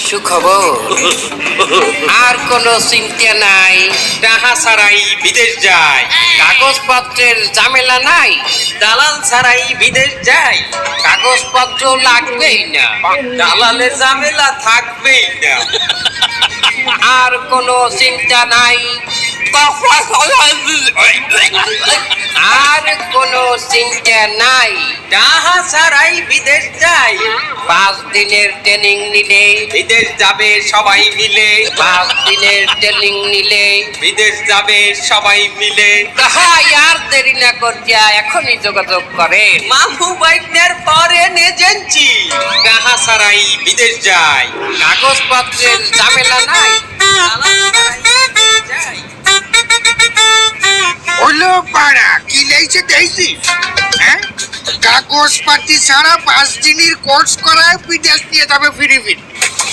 সুখবর। আর কোনো চিন্তা নাই, টাকা ছাড়াই বিদেশ যায়, কাগজপত্রের ঝামেলা নাই, দালাল ছাড়াই বিদেশ যায়, কাগজপত্র লাগবেই না, দালালের ঝামেলা থাকবেই না। আর কোনো চিন্তা নাই, আর কোনো চিন্তা নাই। টাকা ছাড়াই বিদেশ যায়, 5 দিনের ট্রেনিং নিলে, বিদেশ যাবে সবাই মিলে, 5 দিনের ট্রেনিং নিলে, বিদেশ যাবে সবাই মিলে। তাহাই আর দেরি না করিয়া এখনই যোগাযোগ করেন। মামু বাইকনের পরে এজেন্সি, টাকা ছাড়াই বিদেশ যায়, কাগজপত্রের ঝামেলা নাই, দালাল ছাড়াই বিদেশ যায়। হলো পাড়া কি লেগেছে দেখছিস? হ্যাঁ, কাগজপাতি ছাড়া 5 দিনের কোর্স করায় বিদেশ নিয়ে যাবে ফিলিপিন।